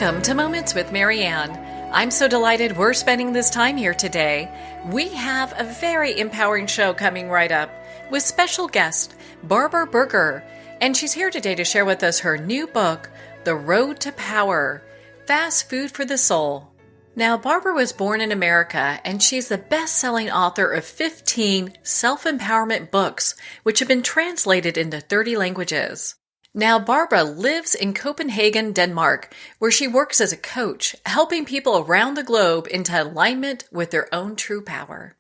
Welcome to Moments with Marianne. I'm so delighted we're spending this time here today. We have a very empowering show coming right up with special guest Barbara-Berger, and she's here today to share with us her new book, The Road to Power, Fast Food for the Soul. Now, Barbara was born in America, and she's the best-selling author of 15 self-empowerment books, which have been translated into 30 languages. Now, Barbara lives in Copenhagen, Denmark, where she works as a coach, helping people around the globe into alignment with their own true power.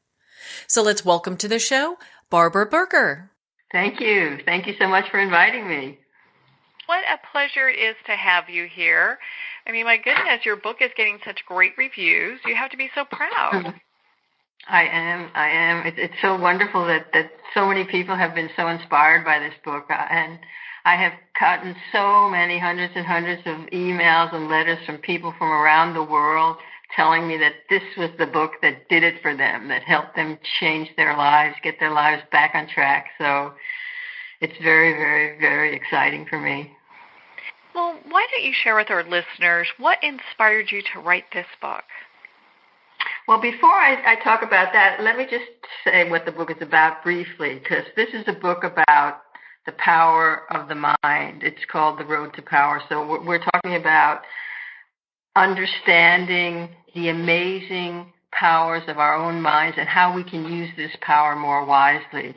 So let's welcome to the show, Barbara-Berger. Thank you. Thank you so much for inviting me. What a pleasure it is to have you here. I mean, my goodness, your book is getting such great reviews. You have to be so proud. I am. It's so wonderful that so many people have been so inspired by this book. And I have gotten so many hundreds and hundreds of emails and letters from people from around the world telling me that this was the book that did it for them, that helped them change their lives, get their lives back on track. So it's very, very, very exciting for me. Well, why don't you share with our listeners what inspired you to write this book? Well, before I talk about that, let me just say what the book is about briefly, because this is a book about the power of the mind. It's called The Road to Power. So we're talking about understanding the amazing powers of our own minds and how we can use this power more wisely.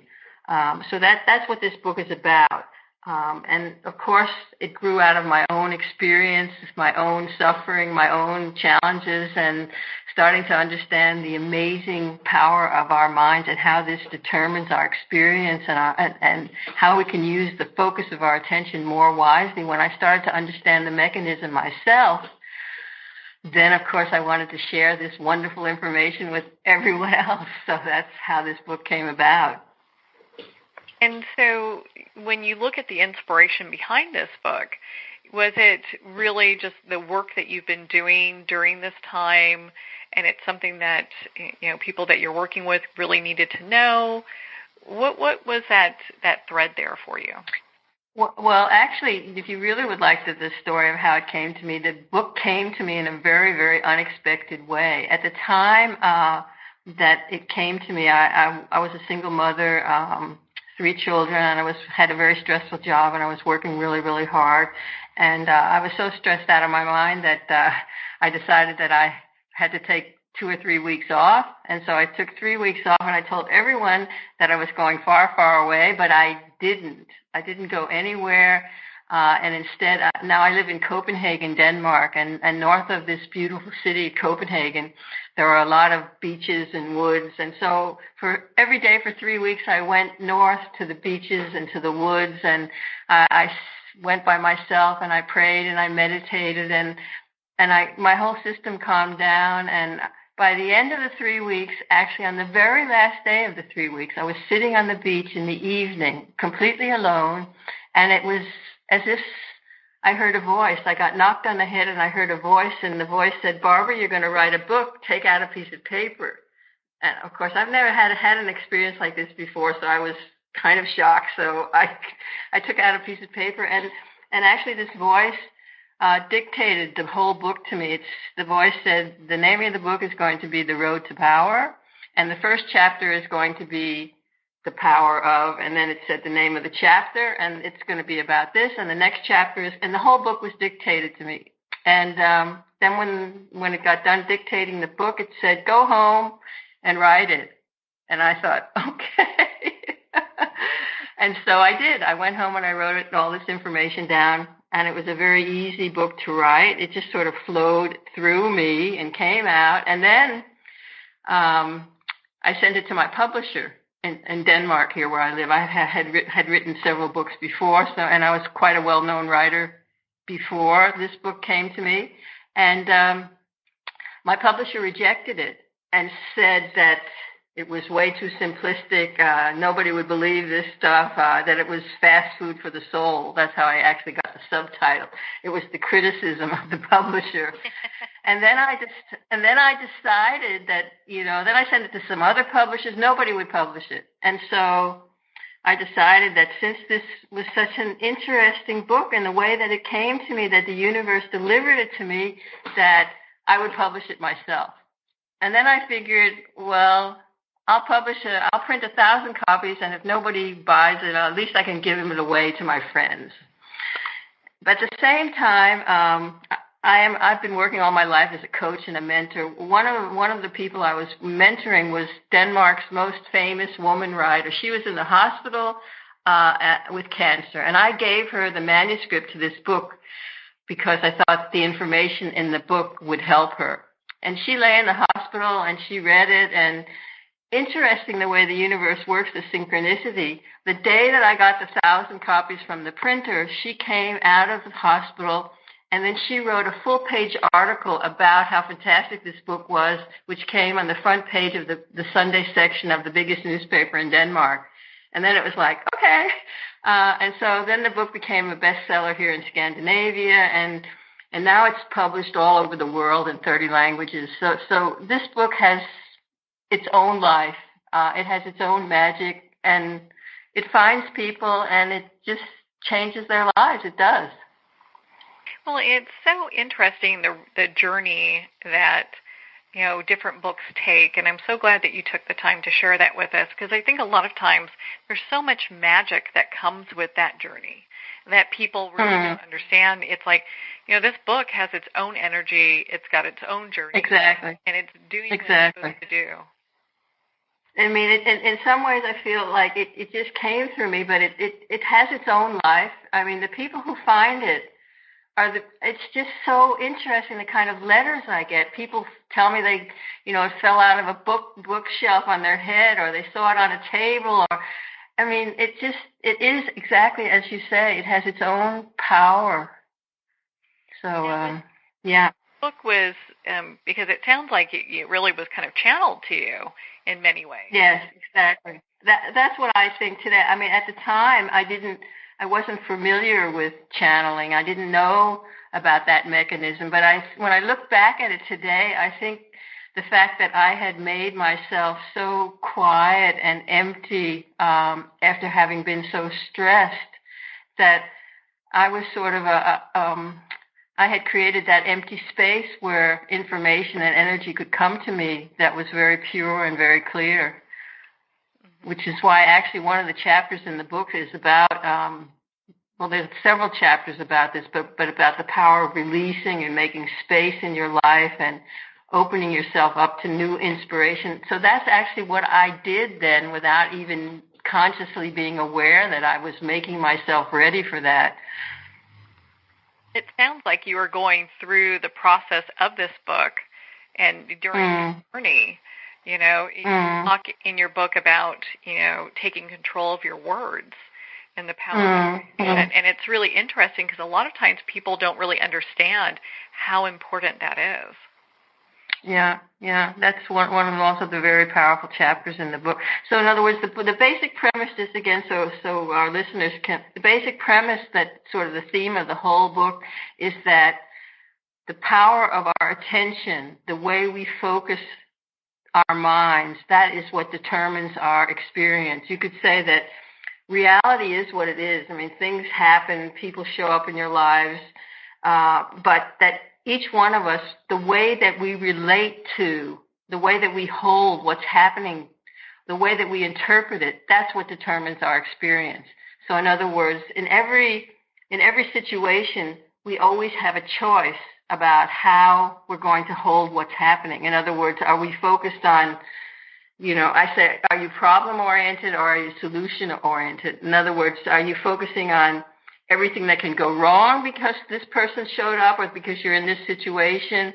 So that's what this book is about. And of course, it grew out of my own experience, my own suffering, my own challenges, and starting to understand the amazing power of our minds and how this determines our experience and how we can use the focus of our attention more wisely. When I started to understand the mechanism myself, then of course I wanted to share this wonderful information with everyone else. So that's how this book came about. And so when you look at the inspiration behind this book, was it really just the work that you've been doing during this time, and it's something that people that you're working with really needed to know? What was that thread there for you? Well, actually, if you really would like the story of how it came to me, the book came to me in a very, very unexpected way. At the time that it came to me, I was a single mother, 3 children, and I had a very stressful job, and I was working really, really hard. And I was so stressed out of my mind that I decided that I had to take 2 or 3 weeks off. And so I took 3 weeks off, and I told everyone that I was going far, far away, but I didn't. I didn't go anywhere. And instead, now I live in Copenhagen, Denmark, and north of this beautiful city, Copenhagen, there are a lot of beaches and woods. And so for every day for 3 weeks, I went north to the beaches and to the woods, and I went by myself, and I prayed and I meditated, and my whole system calmed down. And by the end of the 3 weeks, actually on the very last day of the 3 weeks, I was sitting on the beach in the evening, completely alone, and it was as if I heard a voice. I got knocked on the head, and I heard a voice, and the voice said, "Barbara, you're going to write a book. Take out a piece of paper." And of course, I've never had an experience like this before, so I was kind of shocked. So I took out a piece of paper, and actually this voice dictated the whole book to me. The voice said, the name of the book is going to be The Road to Power, and the first chapter is going to be The Power of, and then it said the name of the chapter, and it's going to be about this, and the next chapter is, and the whole book was dictated to me. And then when it got done dictating the book, it said, go home and write it. And I thought, okay. And so I did. I went home and I wrote it, all this information down, and it was a very easy book to write. It just sort of flowed through me and came out. And then I sent it to my publisher in Denmark, here where I live. I had written several books before, and I was quite a well-known writer before this book came to me. And my publisher rejected it and said that it was way too simplistic. Nobody would believe this stuff, that it was fast food for the soul. That's how I actually got the subtitle. It was the criticism of the publisher. And then I decided that, then I sent it to some other publishers. Nobody would publish it. And so I decided that since this was such an interesting book and the way that it came to me, that the universe delivered it to me, that I would publish it myself. And then I figured, well, I'll print 1,000 copies, and if nobody buys it, at least I can give it away to my friends. But at the same time, I've been working all my life as a coach and a mentor. One of the people I was mentoring was Denmark's most famous woman writer. She was in the hospital with cancer, and I gave her the manuscript to this book because I thought the information in the book would help her. And she lay in the hospital, and she read it, and interesting the way the universe works, the synchronicity. The day that I got the 1,000 copies from the printer, she came out of the hospital, and then she wrote a full-page article about how fantastic this book was, which came on the front page of the Sunday section of the biggest newspaper in Denmark. And then it was like, okay. And so then the book became a bestseller here in Scandinavia, and now it's published all over the world in 30 languages. So this book has its own life. It has its own magic, and it finds people, and it just changes their lives. It does. Well, it's so interesting, the journey that, different books take, and I'm so glad that you took the time to share that with us, because I think a lot of times there's so much magic that comes with that journey that people really don't understand. It's like, this book has its own energy, it's got its own journey. Exactly. And it's doing what it's supposed to do. I mean, in some ways I feel like it just came through me, but it has its own life. I mean, the people who find it, it's just so interesting, the kind of letters I get. People tell me they, it fell out of a bookshelf on their head, or they saw it on a table, or, I mean, it is exactly as you say. It has its own power. So, yeah. The book was, because it sounds like it really was kind of channeled to you in many ways. Yes, exactly. That's what I think today. I mean, at the time, I wasn't familiar with channeling. I didn't know about that mechanism. But when I look back at it today, I think the fact that I had made myself so quiet and empty after having been so stressed, that I was sort of I had created that empty space where information and energy could come to me that was very pure and very clear. Which is why actually one of the chapters in the book is about, there's several chapters about this, but about the power of releasing and making space in your life and opening yourself up to new inspiration. So that's actually what I did then, without even consciously being aware that I was making myself ready for that. It sounds like you were going through the process of this book, and during your journey, you talk in your book about, taking control of your words and the power of it. And it's really interesting because a lot of times people don't really understand how important that is. Yeah. That's one of also the very powerful chapters in the book. So in other words, the basic premise is, again, so our listeners can, the basic premise, that sort of the theme of the whole book, is that the power of our attention, the way we focus our minds, that is what determines our experience. You could say that reality is what it is. I mean, things happen, people show up in your lives, but that each one of us, the way that we relate to, the way that we hold what's happening, the way that we interpret it, that's what determines our experience. So in other words, in every situation, we always have a choice about how we're going to hold what's happening. In other words, are we focused on, I say, are you problem-oriented or are you solution-oriented? In other words, are you focusing on everything that can go wrong because this person showed up or because you're in this situation?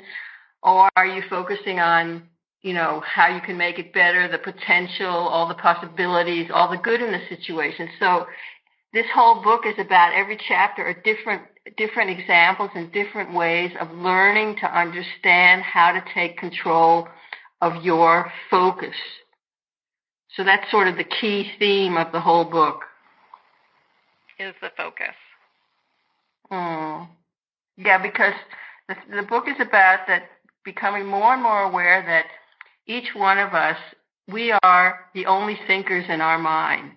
Or are you focusing on, how you can make it better, the potential, all the possibilities, all the good in the situation? So this whole book is about, every chapter are different examples and different ways of learning to understand how to take control of your focus. So that's sort of the key theme of the whole book. Is the focus. Yeah, because the book is about that, becoming more and more aware that each one of us, we are the only thinkers in our mind.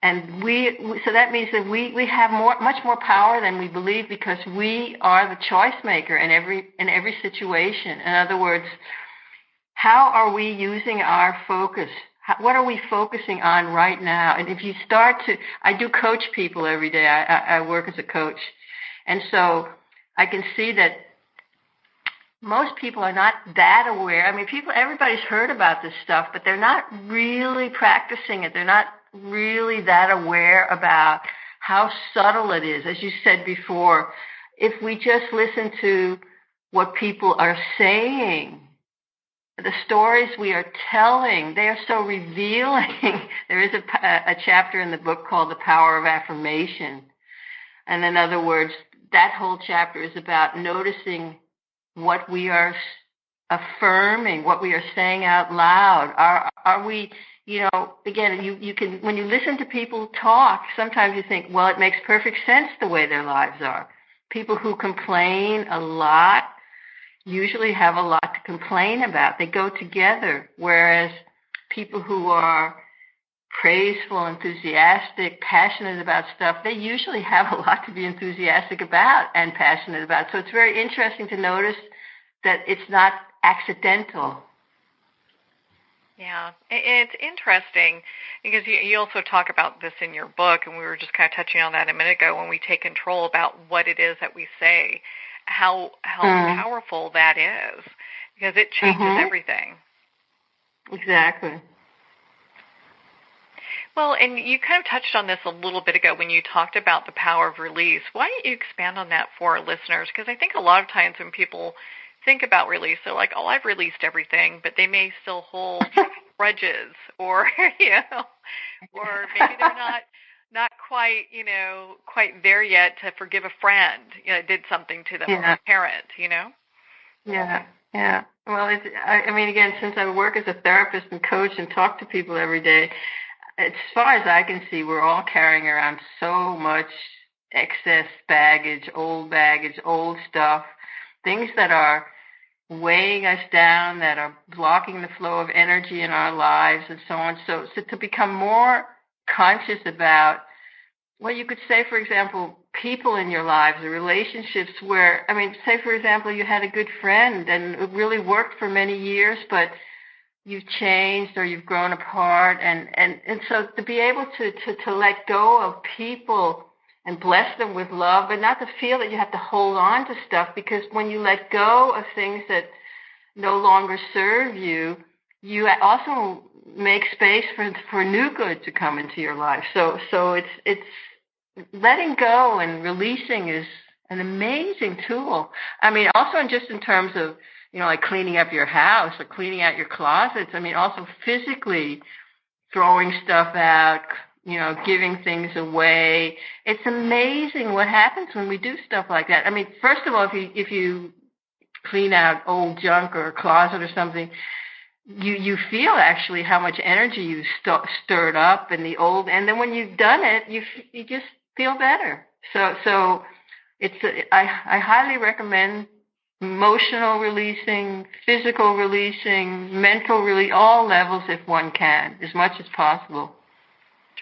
And so that means that we have much more power than we believe, because we are the choice maker in every situation. In other words, how are we using our focus? What are we focusing on right now? And if you start to, I do coach people every day. I work as a coach. And so I can see that most people are not that aware. I mean, everybody's heard about this stuff, but they're not really practicing it. They're not really that aware about how subtle it is. As you said before, if we just listen to what people are saying, the stories we are telling, they are so revealing. There is a chapter in the book called The Power of Affirmation. And in other words, that whole chapter is about noticing what we are affirming, what we are saying out loud. Are we, again, you can, when you listen to people talk, sometimes you think, well, it makes perfect sense the way their lives are. People who complain a lot usually have a lot to complain about. They go together, whereas people who are praiseful, enthusiastic, passionate about stuff, they usually have a lot to be enthusiastic about and passionate about. So it's very interesting to notice that it's not accidental. Yeah, it's interesting because you also talk about this in your book, and we were just kind of touching on that a minute ago, when we take control about what it is that we say, how powerful that is, because it changes everything. Exactly. Well, and you kind of touched on this a little bit ago when you talked about the power of release. Why don't you expand on that for our listeners? Because I think a lot of times when people think about release, they're like, oh, I've released everything, but they may still hold grudges, or, or maybe they're not quite, quite there yet to forgive a friend, did something to them, or a parent, Yeah. Well, again, since I work as a therapist and coach and talk to people every day, as far as I can see, we're all carrying around so much excess baggage, old stuff, things that are weighing us down, that are blocking the flow of energy in our lives, and so on. So to become more conscious about, well, you could say, for example, people in your lives, the relationships where, say, for example, you had a good friend and it really worked for many years, but you've changed or you've grown apart. And so to be able to let go of people and bless them with love, but not to feel that you have to hold on to stuff, because when you let go of things that no longer serve you, you also make space for new good to come into your life. So it's letting go and releasing is an amazing tool. Also just in terms of, like cleaning up your house or cleaning out your closets. Also physically throwing stuff out, giving things away. It's amazing what happens when we do stuff like that. First of all, if you clean out old junk or a closet or something, you feel actually how much energy you stirred up in the old, and then when you've done it, you just feel better. So I highly recommend emotional releasing, physical releasing, mental release, all levels if one can, as much as possible.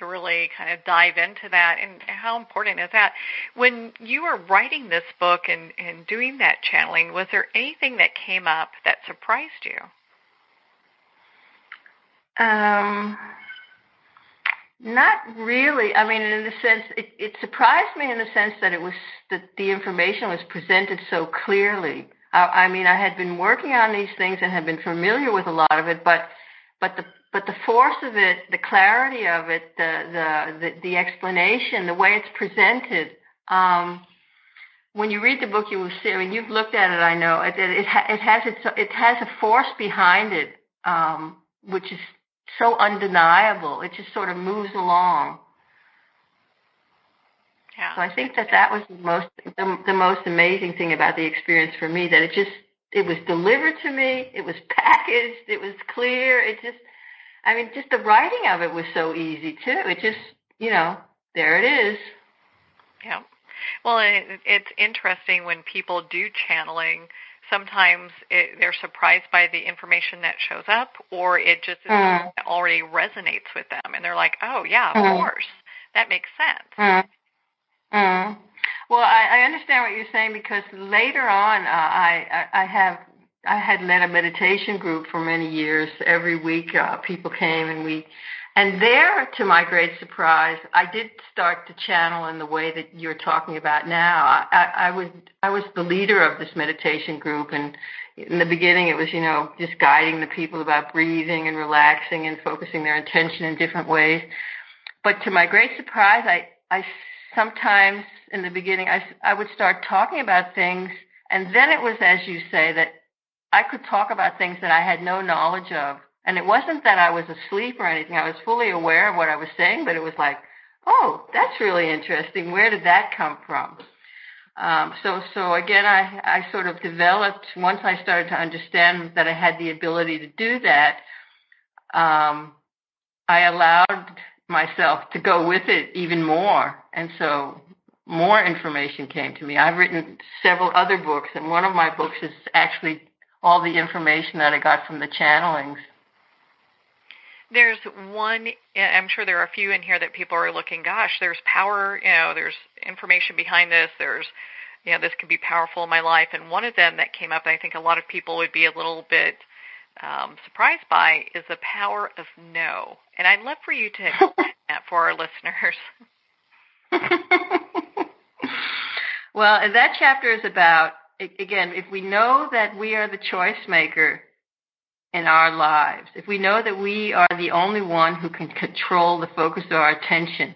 To really kind of dive into that. And how important is that? When you were writing this book and doing that channeling, was there anything that came up that surprised you? Not really. In the sense, it surprised me in the sense that that the information was presented so clearly. I had been working on these things and had been familiar with a lot of it, but the force of it, the clarity of it, the explanation, the way it's presented. When you read the book, you will see. You've looked at it. I know it has a force behind it, which is so undeniable. It just sort of moves along. Yeah. So I think that was the most amazing thing about the experience for me, that it was delivered to me, it was packaged, it was clear, just the writing of it was so easy too. It just, there it is. Yeah. Well, it's interesting when people do channeling. Sometimes they're surprised by the information that shows up, or it just already resonates with them, and they're like, "Oh yeah, of course." that makes sense. Mm-hmm. Well, I understand what you're saying, because later on, I had led a meditation group for many years. Every week, people came, and there, to my great surprise, I did start to channel in the way that you're talking about now. I was the leader of this meditation group, and in the beginning, it was, just guiding the people about breathing and relaxing and focusing their attention in different ways. But to my great surprise, I sometimes in the beginning, I would start talking about things, and then it was, as you say, that I could talk about things that I had no knowledge of. And it wasn't that I was asleep or anything. I was fully aware of what I was saying, but it was like, oh, that's really interesting. Where did that come from? So again, I sort of developed, once I started to understand that I had the ability to do that, I allowed myself to go with it even more. And so more information came to me. I've written several other books, and one of my books is actually all the information that I got from the channelings. There's one, I'm sure there are a few in here that people are looking, gosh, there's power, there's information behind this, there's, this can be powerful in my life. And one of them that came up, and I think a lot of people would be a little bit surprised by, is the power of no. And I'd love for you to explain that for our listeners. Well, that chapter is about, again, if we know that we are the choice maker in our lives, if we know that we are the only one who can control the focus of our attention.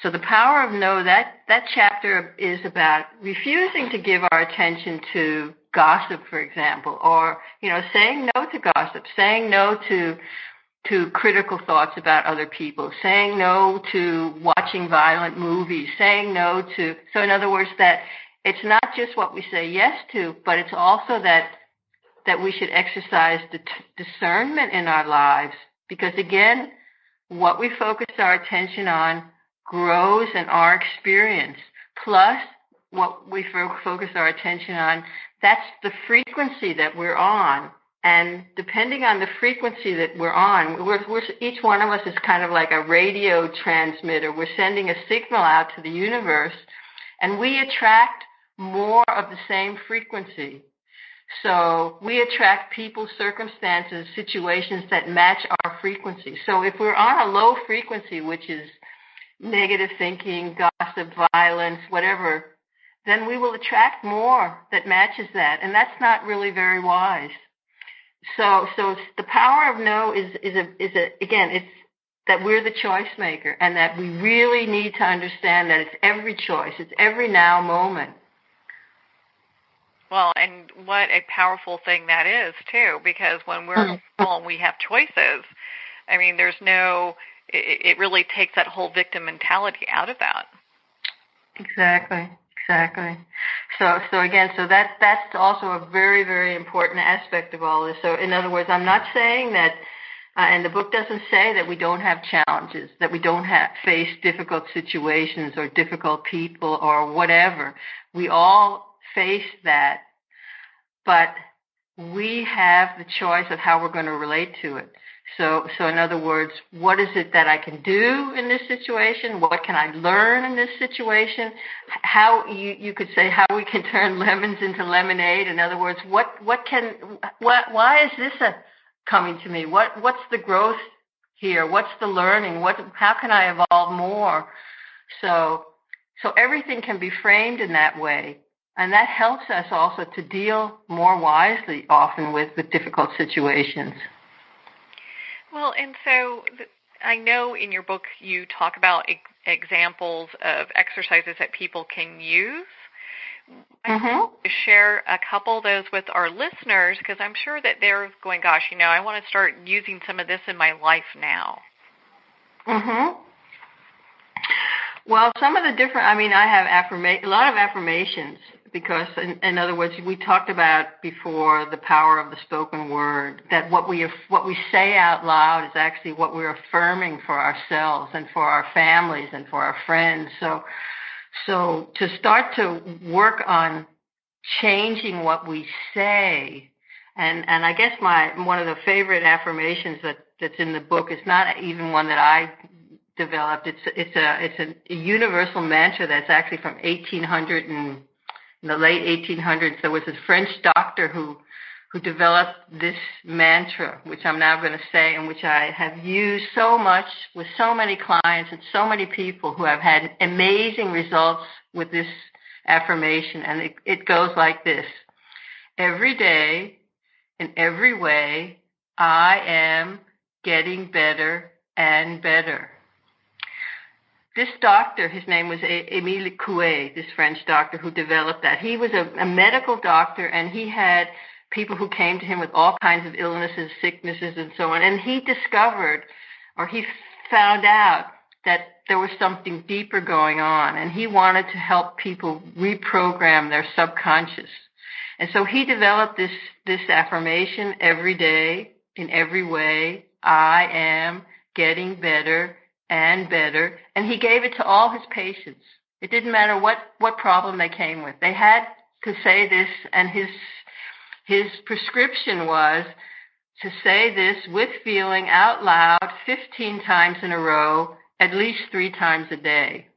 So the power of no, that chapter is about refusing to give our attention to gossip, for example, or, saying no to gossip, saying no to critical thoughts about other people, saying no to watching violent movies, saying no to, so in other words, that it's not just what we say yes to, but it's also that we should exercise discernment in our lives, because again, what we focus our attention on grows in our experience. Plus, what we focus our attention on, that's the frequency that we're on. And depending on the frequency that we're on, each one of us is kind of like a radio transmitter. We're sending a signal out to the universe, and we attract more of the same frequency. So we attract people, circumstances, situations that match our frequency. So if we're on a low frequency, which is negative thinking, gossip, violence, whatever, then we will attract more that matches that. And that's not really very wise. So the power of no is again, it's that we're the choice maker, and that we really need to understand that it's every choice. It's every now moment. Well, and what a powerful thing that is, too, because when we're small and we have choices, I mean, it really takes that whole victim mentality out of that. Exactly. So again, that's also a very, very important aspect of all this. So in other words, I'm not saying that, and the book doesn't say that we don't have challenges, that we don't face difficult situations or difficult people or whatever. We all face that, but we have the choice of how we're going to relate to it. So in other words, what is it that I can do in this situation? What can I learn in this situation? How you could say how we can turn lemons into lemonade. In other words, why is this coming to me? What's the growth here? What's the learning? How can I evolve more? So everything can be framed in that way. And that helps us also to deal more wisely often with difficult situations. Well, and so I know in your book you talk about examples of exercises that people can use. To share a couple of those with our listeners, because I'm sure that they're going, gosh, I want to start using some of this in my life now. Well, some of the different, I have a lot of affirmations, because in other words, we talked about before the power of the spoken word, that what we say out loud is actually what we're affirming for ourselves and for our families and for our friends. So to start to work on changing what we say, and I guess one of the favorite affirmations that's in the book is not even one that I developed. It's a universal mantra that's actually from 1800 and in the late 1800s. There was a French doctor who developed this mantra, which I'm now going to say, and which I have used so much with so many clients and so many people who have had amazing results with this affirmation. And it goes like this: every day, in every way, I am getting better and better. This doctor, his name was Émile Coué, this French doctor who developed that. He was a medical doctor, and he had people who came to him with all kinds of illnesses, sicknesses, and so on. And he discovered, or he found out, that there was something deeper going on, and he wanted to help people reprogram their subconscious. And so he developed this affirmation: every day, in every way, I am getting better and better. And he gave it to all his patients. It didn't matter what problem they came with. They had to say this, and his prescription was to say this with feeling out loud 15 times in a row, at least 3 times a day.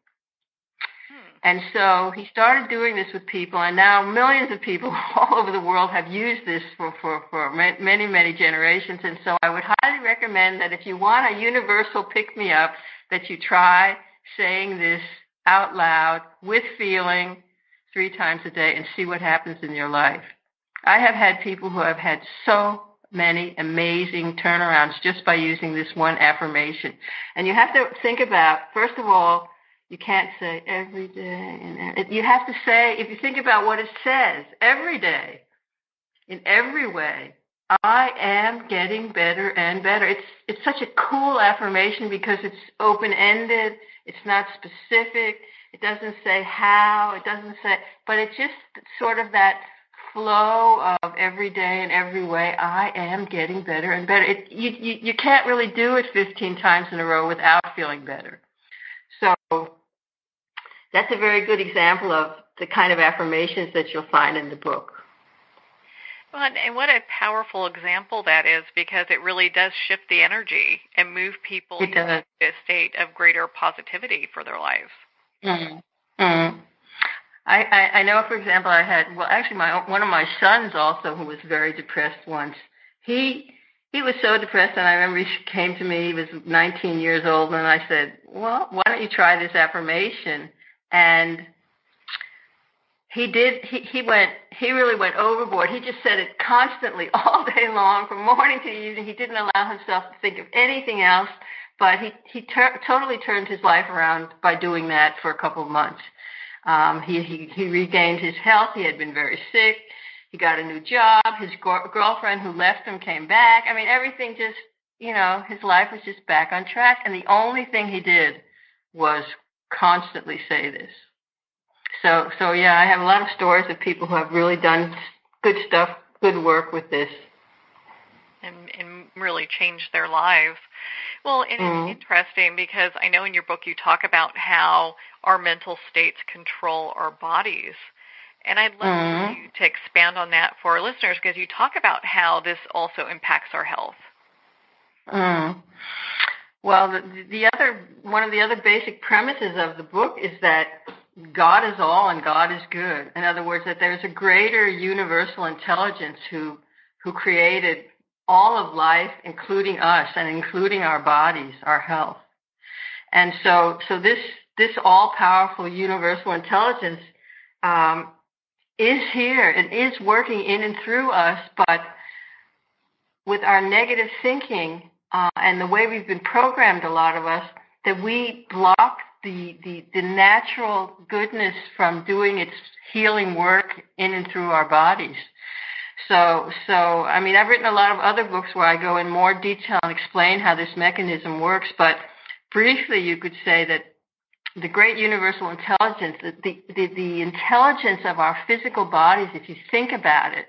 And so he started doing this with people, and now millions of people all over the world have used this for many, many generations. And so I would highly recommend that if you want a universal pick-me-up, that you try saying this out loud with feeling 3 times a day and see what happens in your life. I have had people who have had so many amazing turnarounds just by using this one affirmation. And you have to think about, first of all, you can't say every day. You have to say, if you think about what it says, every day, in every way, I am getting better and better. It's such a cool affirmation because it's open-ended. It's not specific. It doesn't say how. It doesn't say, but it's just sort of that flow of every day and every way, I am getting better and better. You can't really do it 15 times in a row without feeling better. So that's a very good example of the kind of affirmations that you'll find in the book. Well, and what a powerful example that is, because it really does shift the energy and move people into a state of greater positivity for their lives. Mm-hmm. Mm-hmm. I know, for example, I had, one of my sons also, who was very depressed once. He was so depressed, and I remember he came to me, he was 19 years old, and I said, well, why don't you try this affirmation? And he did, he really went overboard. He just said it constantly all day long, from morning to evening. He didn't allow himself to think of anything else, but he totally turned his life around by doing that for a couple of months. He regained his health. He had been very sick. He got a new job. His girlfriend who left him came back. I mean, everything just, his life was just back on track. And the only thing he did was constantly say this. So yeah, I have a lot of stories of people who have really done good stuff, good work with this. And really changed their lives. Well, and it's interesting because I know in your book you talk about how our mental states control our bodies. And I'd love you to expand on that for our listeners, because you talk about how this also impacts our health. Well, one of the other basic premises of the book is that God is all and God is good. In other words, that there's a greater universal intelligence who created all of life, including us and including our bodies, our health. And so this all-powerful universal intelligence is here and is working in and through us, but with our negative thinking and the way we've been programmed, a lot of us, that we block the natural goodness from doing its healing work in and through our bodies. So, I mean, I've written a lot of other books where I go in more detail and explain how this mechanism works, but briefly you could say that the great universal intelligence, the intelligence of our physical bodies, if you think about it,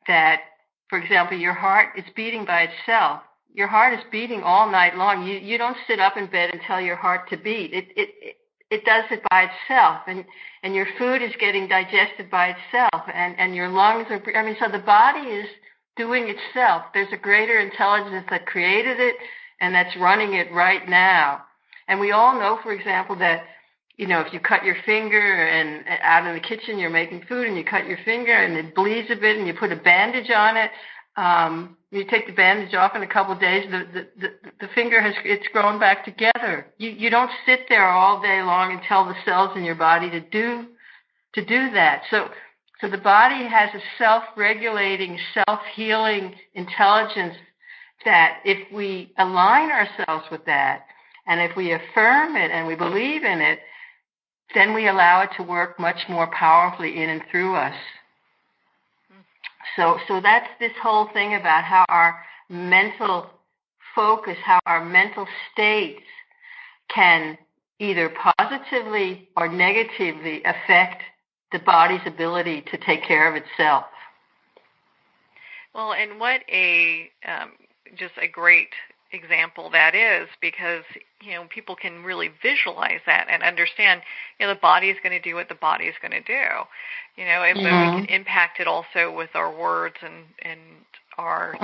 that, for example, your heart is beating by itself. Your heart is beating all night long. You don't sit up in bed and tell your heart to beat. It does it by itself, and your food is getting digested by itself, and your lungs are, so the body is doing itself. There's a greater intelligence that created it, and that's running it right now. And we all know, for example, that, if you cut your finger and out in the kitchen you're making food and you cut your finger and it bleeds a bit and you put a bandage on it, you take the bandage off in a couple of days, the finger it's grown back together. You don't sit there all day long and tell the cells in your body to do that. So the body has a self-regulating, self-healing intelligence that if we align ourselves with that, and if we affirm it and we believe in it, then we allow it to work much more powerfully in and through us. So that's this whole thing about how our mental focus, how our mental states can either positively or negatively affect the body's ability to take care of itself. Well, and what just a great example that is, because people can really visualize that and understand the body is going to do what the body is going to do, and we can impact it also with our words and our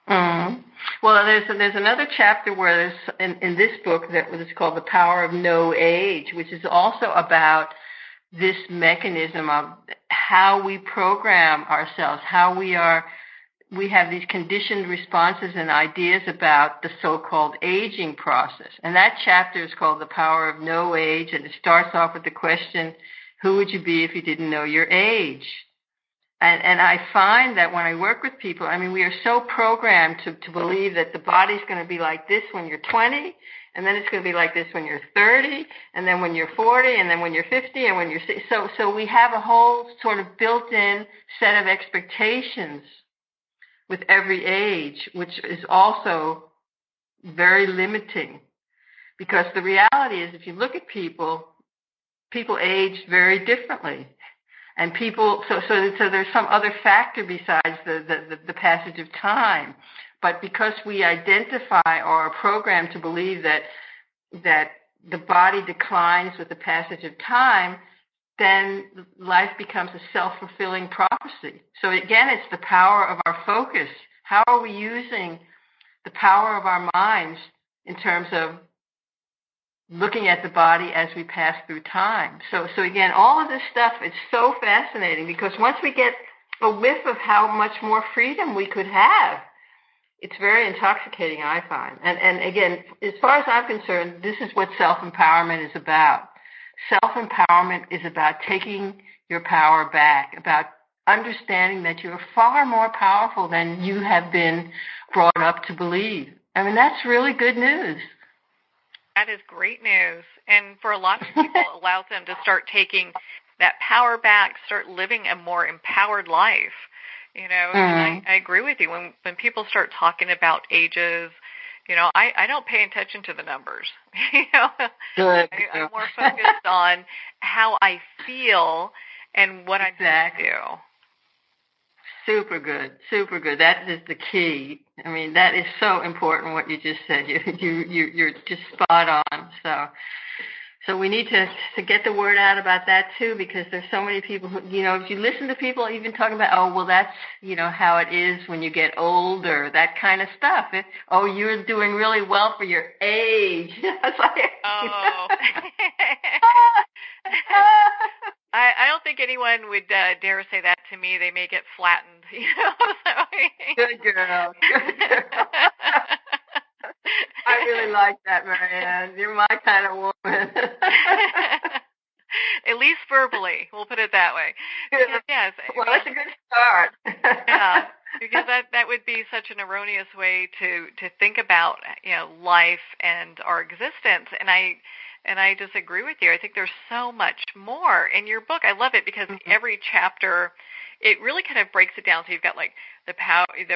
Well, there's another chapter where there's in this book that was called The Power of No Age, which is also about this mechanism of how we program ourselves, how we have these conditioned responses and ideas about the so-called aging process. And that chapter is called The Power of No Age, and it starts off with the question, who would you be if you didn't know your age? And I find that when I work with people, we are so programmed to believe that the body's going to be like this when you're 20, and then it's going to be like this when you're 30, and then when you're 40, and then when you're 50, and when you're 60. So we have a whole sort of built-in set of expectations with every age, which is also very limiting. Because the reality is, if you look at people age very differently. And people, so there's some other factor besides the passage of time. But because we identify or are programmed to believe that the body declines with the passage of time, then life becomes a self-fulfilling prophecy. So again, it's the power of our focus. How are we using the power of our minds in terms of looking at the body as we pass through time? So again, all of this stuff is so fascinating, because once we get a whiff of how much more freedom we could have, it's very intoxicating, I find. And again, as far as I'm concerned, this is what self-empowerment is about. Self-empowerment is about taking your power back, about understanding that you're far more powerful than you have been brought up to believe. That's really good news. That is great news. And for a lot of people, it allows them to start taking that power back, start living a more empowered life. And I agree with you. When people start talking about ages, I don't pay attention to the numbers. Good. I'm more focused on how I feel and what I'm going to do. Super good. That is the key. That is so important what you just said. You're just spot on. So we need to get the word out about that too, because there's so many people who, if you listen to people even talking about, that's, how it is when you get older, that kind of stuff. You're doing really well for your age. It's like, I don't think anyone would dare say that to me. They may get flattened. Good girl. I really like that, Marianne. You're my kind of woman. At least verbally, we'll put it that way. Because, yes. Well, that's a good start. Yeah, because that would be such an erroneous way to think about life and our existence. And I just agree with you. I think there's so much more in your book. I love it because every chapter, it really kind of breaks it down. So you've got like the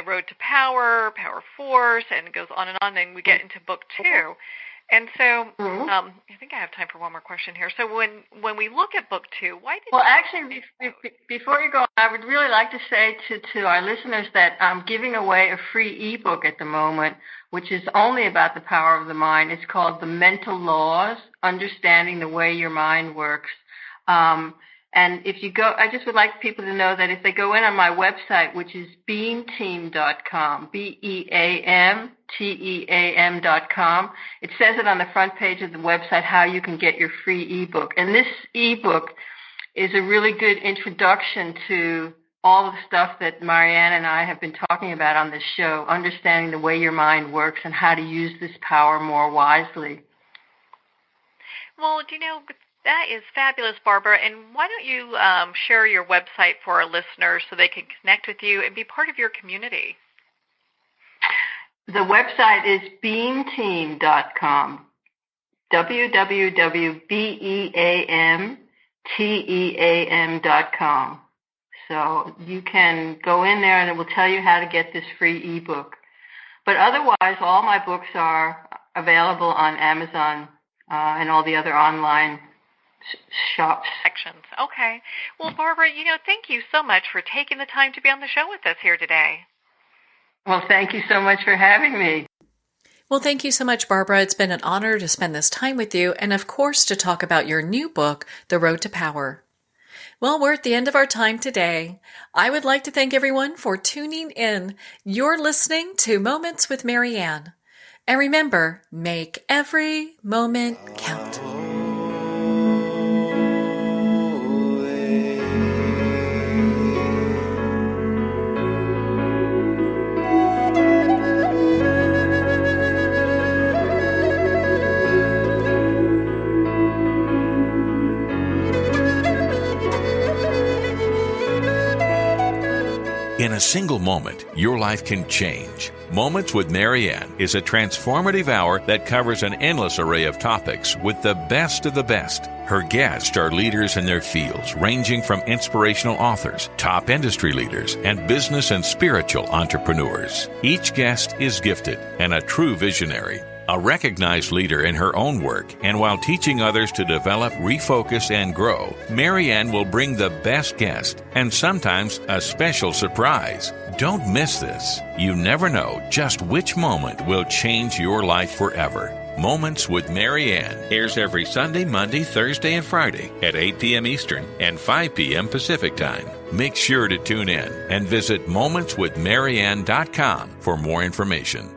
road to power, power force, and it goes on and on. Then we get into book 2. And so I think I have time for one more question here. So when we look at book 2, why did actually, before you go on, I would really like to say to our listeners that I'm giving away a free ebook at the moment, which is only about the power of the mind. It's called The Mental Laws, Understanding the Way Your Mind Works. And if you go, I just would like people to know that if they go in on my website, which is beamteam.com, BEAMTEAM.com, it says it on the front page of the website how you can get your free ebook. And this ebook is a really good introduction to all of the stuff that Marianne and I have been talking about on this show, understanding the way your mind works and how to use this power more wisely. Well, that is fabulous, Barbara. And why don't you share your website for our listeners so they can connect with you and be part of your community? The website is beamteam.com, www.beamteam.com. So you can go in there and it will tell you how to get this free ebook. But otherwise, all my books are available on Amazon and all the other online shops. Sections. Okay. Well, Barbara, thank you so much for taking the time to be on the show with us here today. Well, thank you so much for having me. Well, thank you so much, Barbara. It's been an honor to spend this time with you and, of course, to talk about your new book, The Road to Power. Well, we're at the end of our time today. I would like to thank everyone for tuning in. You're listening to Moments with Marianne. And remember, make every moment count. In a single moment, your life can change. Moments with Marianne is a transformative hour that covers an endless array of topics with the best of the best. Her guests are leaders in their fields, ranging from inspirational authors, top industry leaders, and business and spiritual entrepreneurs. Each guest is gifted and a true visionary, a recognized leader in her own work, and while teaching others to develop, refocus, and grow, Marianne will bring the best guest and sometimes a special surprise. Don't miss this. You never know just which moment will change your life forever. Moments with Marianne airs every Sunday, Monday, Thursday, and Friday at 8 p.m. Eastern and 5 p.m. Pacific Time. Make sure to tune in and visit momentswithmarianne.com for more information.